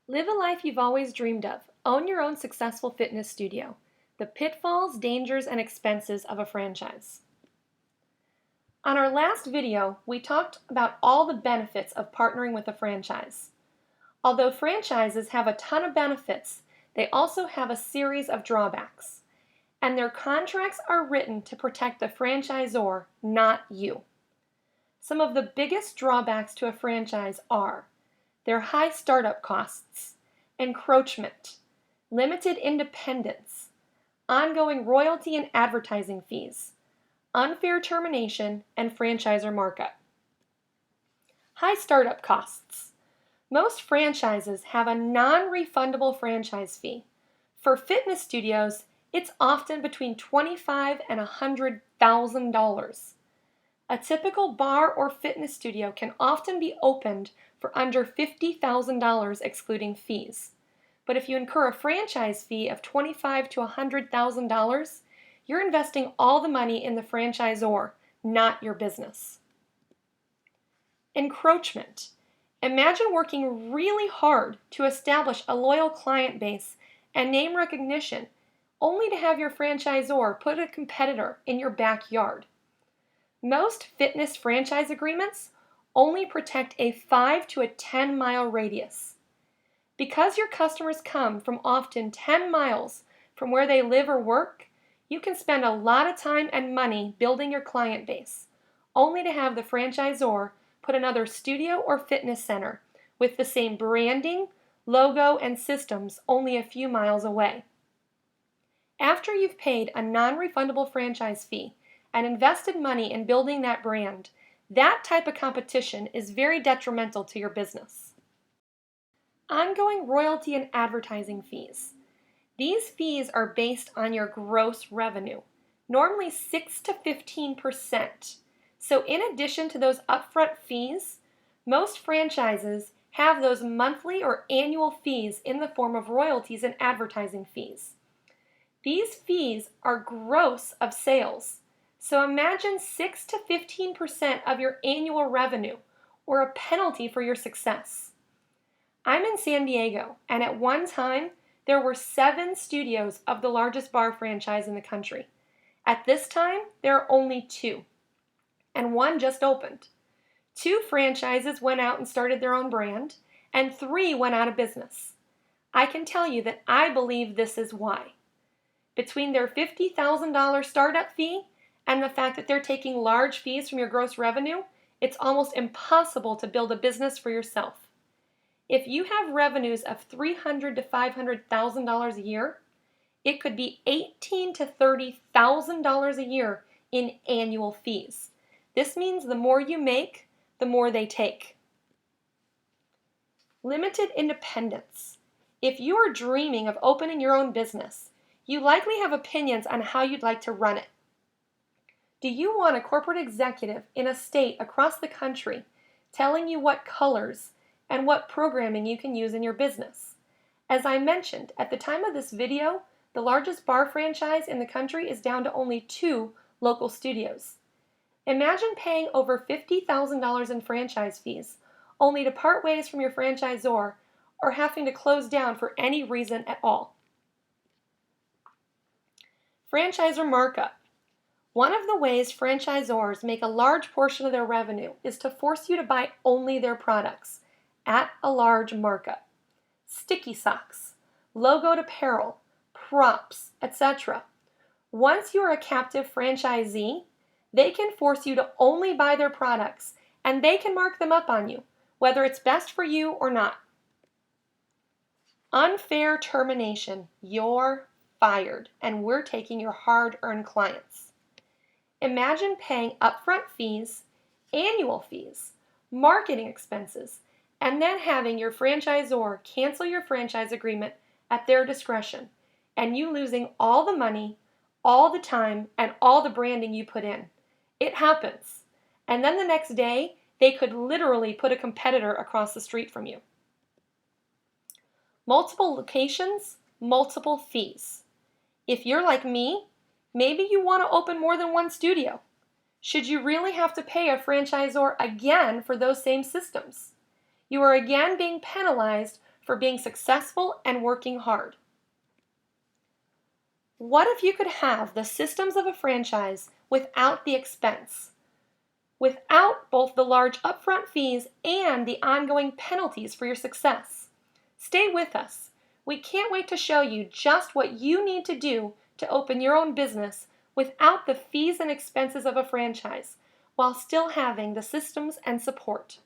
Live a life you've always dreamed of. Own your own successful fitness studio. The pitfalls, dangers, and expenses of a franchise. On our last video, we talked about all the benefits of partnering with a franchise. Although franchises have a ton of benefits, they also have a series of drawbacks. And their contracts are written to protect the franchisor, not you. Some of the biggest drawbacks to a franchise are their high startup costs, encroachment, limited independence, ongoing royalty and advertising fees, unfair termination, and franchisor markup. High startup costs. Most franchises have a non-refundable franchise fee. For fitness studios, it's often between $25,000 and $100,000. A typical bar or fitness studio can often be opened for under $50,000 excluding fees. But if you incur a franchise fee of $25,000 to $100,000, you're investing all the money in the franchisor, not your business. Encroachment. Imagine working really hard to establish a loyal client base and name recognition, only to have your franchisor put a competitor in your backyard. Most fitness franchise agreements only protect a 5 to a 10-mile radius. Because your customers come from often 10 miles from where they live or work, you can spend a lot of time and money building your client base, only to have the franchisor put another studio or fitness center with the same branding, logo, and systems only a few miles away. After you've paid a non-refundable franchise fee and invested money in building that brand, that type of competition is very detrimental to your business. Ongoing royalty and advertising fees. These fees are based on your gross revenue, normally 6 to 15%. So in addition to those upfront fees, most franchises have those monthly or annual fees in the form of royalties and advertising fees. These fees are gross of sales. So imagine 6 to 15% of your annual revenue, or a penalty for your success. I'm in San Diego, and at one time, there were 7 studios of the largest bar franchise in the country. At this time, there are only 2, and one just opened. 2 franchises went out and started their own brand, and 3 went out of business. I can tell you that I believe this is why. Between their $50,000 startup fee and the fact that they're taking large fees from your gross revenue, it's almost impossible to build a business for yourself. If you have revenues of $300,000 to $500,000 a year, it could be $18,000 to $30,000 a year in annual fees. This means the more you make, the more they take. Limited independence. If you are dreaming of opening your own business, you likely have opinions on how you'd like to run it. Do you want a corporate executive in a state across the country telling you what colors and what programming you can use in your business? As I mentioned, at the time of this video, the largest bar franchise in the country is down to only 2 local studios. Imagine paying over $50,000 in franchise fees, only to part ways from your franchisor or having to close down for any reason at all. Franchisor markup. One of the ways franchisors make a large portion of their revenue is to force you to buy only their products at a large markup. Sticky socks, logoed apparel, props, etc. Once you are a captive franchisee, they can force you to only buy their products, and they can mark them up on you, whether it's best for you or not. Unfair termination. You're fired, and we're taking your hard-earned clients. Imagine paying upfront fees, annual fees, marketing expenses, and then having your franchisor cancel your franchise agreement at their discretion, and you losing all the money, all the time, and all the branding you put in. It happens. And then the next day, they could literally put a competitor across the street from you. Multiple locations, multiple fees. If you're like me, maybe you want to open more than one studio. Should you really have to pay a franchisor again for those same systems? You are again being penalized for being successful and working hard. What if you could have the systems of a franchise without the expense? Without both the large upfront fees and the ongoing penalties for your success? Stay with us. We can't wait to show you just what you need to do to open your own business without the fees and expenses of a franchise, while still having the systems and support.